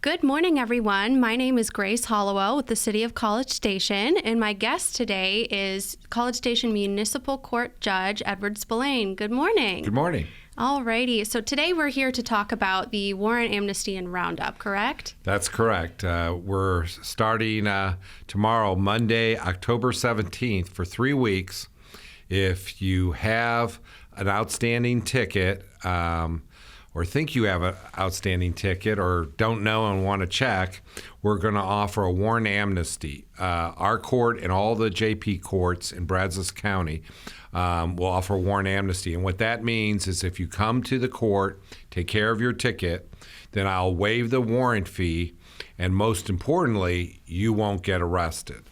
Good morning, everyone. My name is Grace Hollowell with the City of College Station, and my guest today is College Station Municipal Court Judge Edward Spillane. Good morning. Good morning. Alrighty, so today we're here to talk about the warrant amnesty and roundup, correct? That's correct. We're starting tomorrow, Monday, October 17th, for 3 weeks. If you have an outstanding ticket, or think you have an outstanding ticket or don't know and want to check, we're going to offer a warrant amnesty. Our court and all the JP courts in Brazos County will offer a warrant amnesty. And what that means is if you come to the court, take care of your ticket, then I'll waive the warrant fee, and most importantly, you won't get arrested.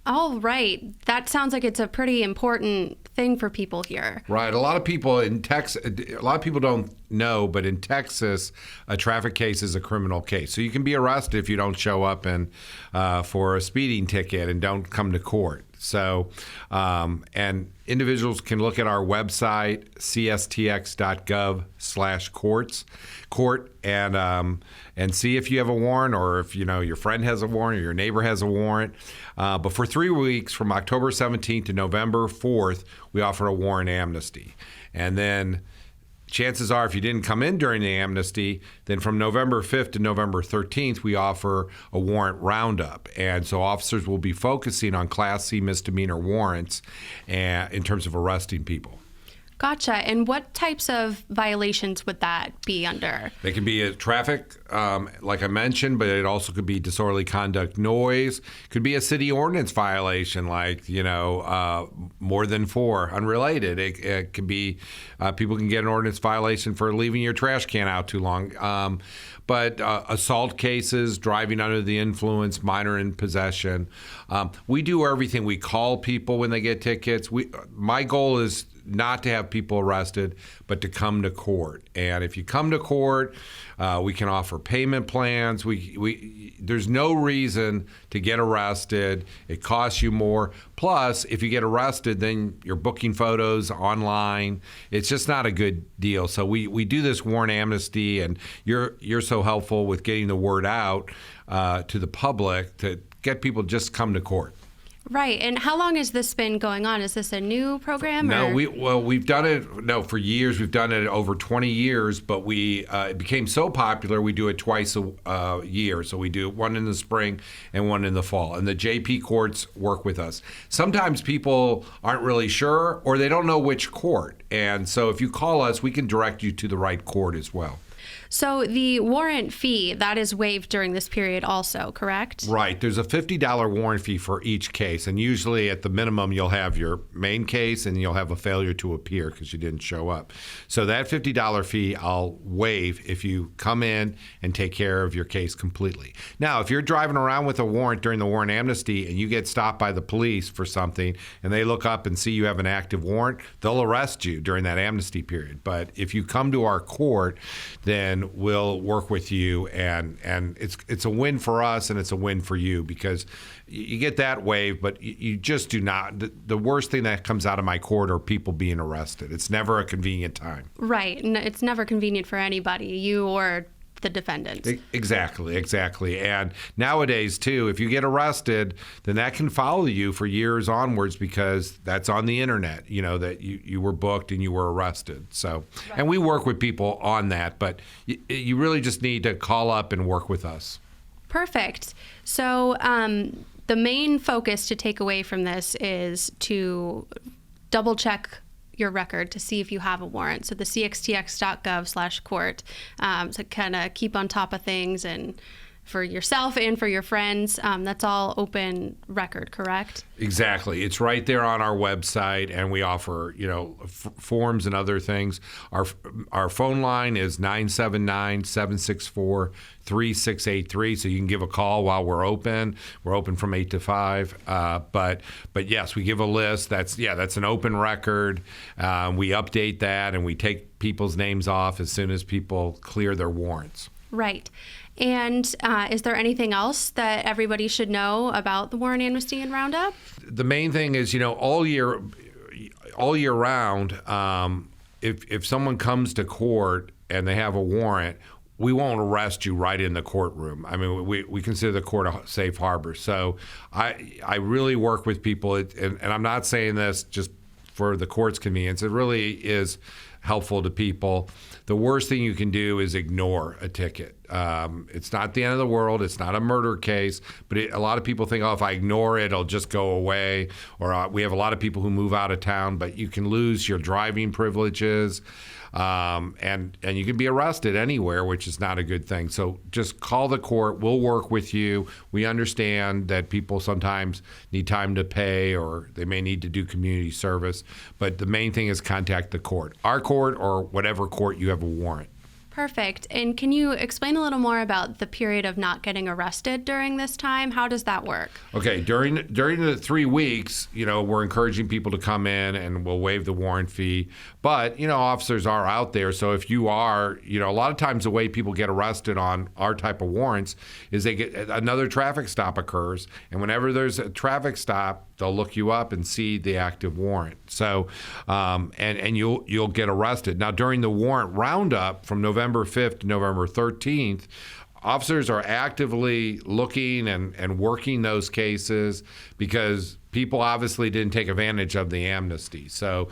All right. That sounds like it's a pretty important thing for people here. Right. A lot of people in Texas, a lot of people don't know, but in Texas, a traffic case is a criminal case. So you can be arrested if you don't show up for a speeding ticket and don't come to court. So, and individuals can look at our website, cstx.gov/court, and see if you have a warrant, or if your friend has a warrant or your neighbor has a warrant. But for 3 weeks, from October 17th to November 4th, we offer a warrant amnesty. And then chances are, if you didn't come in during the amnesty, then from November 5th to November 13th, we offer a warrant roundup. And so officers will be focusing on Class C misdemeanor warrants in terms of arresting people. Gotcha. And what types of violations would that be under? They can be a traffic, like I mentioned, but it also could be disorderly conduct, noise. Could be a city ordinance violation, like, more than 4, unrelated. It could be, people can get an ordinance violation for leaving your trash can out too long. But assault cases, driving under the influence, minor in possession. We do everything. We call people when they get tickets. My goal is not to have people arrested, but to come to court. And if you come to court, we can offer payment plans. There's no reason to get arrested. It costs you more. Plus, if you get arrested, then you're booking photos online. It's just not a good deal. So we do this warrant amnesty, and you're so helpful with getting the word out to the public to get people just come to court. Right. And how long has this been going on? Is this a new program? No, we've done it for years. We've done it over 20 years, but it became so popular we do it twice a year. So we do one in the spring and one in the fall. And the JP courts work with us. Sometimes people aren't really sure, or they don't know which court. And so if you call us, we can direct you to the right court as well. So the warrant fee, that is waived during this period also, correct? Right. There's a $50 warrant fee for each case. And usually at the minimum, you'll have your main case and you'll have a failure to appear because you didn't show up. So that $50 fee I'll waive if you come in and take care of your case completely. Now, if you're driving around with a warrant during the warrant amnesty and you get stopped by the police for something and they look up and see you have an active warrant, they'll arrest you during that amnesty period. But if you come to our court, then we'll work with you, and it's a win for us and it's a win for you, because you get that waive, but you just do not. The worst thing that comes out of my court are people being arrested. It's never a convenient time. Right. It's never convenient for anybody, you or the defendant. Exactly. And nowadays, too, if you get arrested, then that can follow you for years onwards, because that's on the internet, that you were booked and you were arrested. So, right. And we work with people on that, but you really just need to call up and work with us. Perfect. So the main focus to take away from this is to double check your record to see if you have a warrant. So the cstx.gov/court, to kind of keep on top of things, and for yourself and for your friends, that's all open record, correct? Exactly. It's right there on our website, and we offer, forms and other things. Our phone line is 979-764-3683, so you can give a call while we're open. We're open from 8 to 5. But yes, we give a list. That's an open record. We update that, and we take people's names off as soon as people clear their warrants. Right. And is there anything else that everybody should know about the warrant amnesty and roundup? The main thing is, all year round, if someone comes to court and they have a warrant, we won't arrest you right in the courtroom. I mean, we consider the court a safe harbor. So I really work with people, and I'm not saying this just for the court's convenience. It really is helpful to people. The worst thing you can do is ignore a ticket. It's not the end of the world. It's not a murder case, but a lot of people think, oh, if I ignore it, it'll just go away. Or we have a lot of people who move out of town, but you can lose your driving privileges. And you can be arrested anywhere, which is not a good thing. So just call the court. We'll work with you. We understand that people sometimes need time to pay, or they may need to do community service. But the main thing is contact the court, our court, or whatever court you have a warrant. Perfect. And can you explain a little more about the period of not getting arrested during this time? How does that work? Okay, during the 3 weeks, we're encouraging people to come in, and we'll waive the warrant fee. But, officers are out there. So if you are, a lot of times the way people get arrested on our type of warrants is they get another traffic stop occurs. And whenever there's a traffic stop, they'll look you up and see the active warrant. So, and you'll get arrested. Now, during the warrant roundup from November 5th to November 13th, officers are actively looking and working those cases because people obviously didn't take advantage of the amnesty. So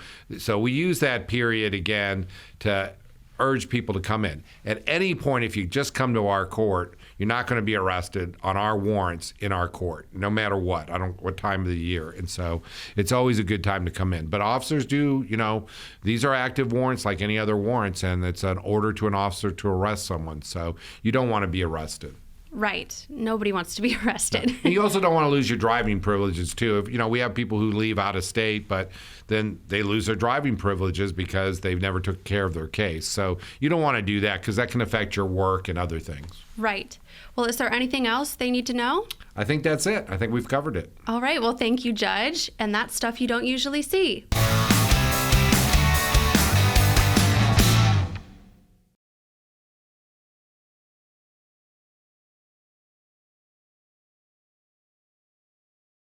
we use that period again to urge people to come in. At any point, if you just come to our court, you're not going to be arrested on our warrants in our court, no matter what. I don't what time of the year. And so it's always a good time to come in. But officers do, these are active warrants like any other warrants, and it's an order to an officer to arrest someone. So you don't want to be arrested. Right. Nobody wants to be arrested. And you also don't want to lose your driving privileges, too. If, we have people who leave out of state, but then they lose their driving privileges because they've never took care of their case. So you don't want to do that because that can affect your work and other things. Right. Well, is there anything else they need to know? I think that's it. I think we've covered it. All right. Well, thank you, Judge. And that's stuff you don't usually see.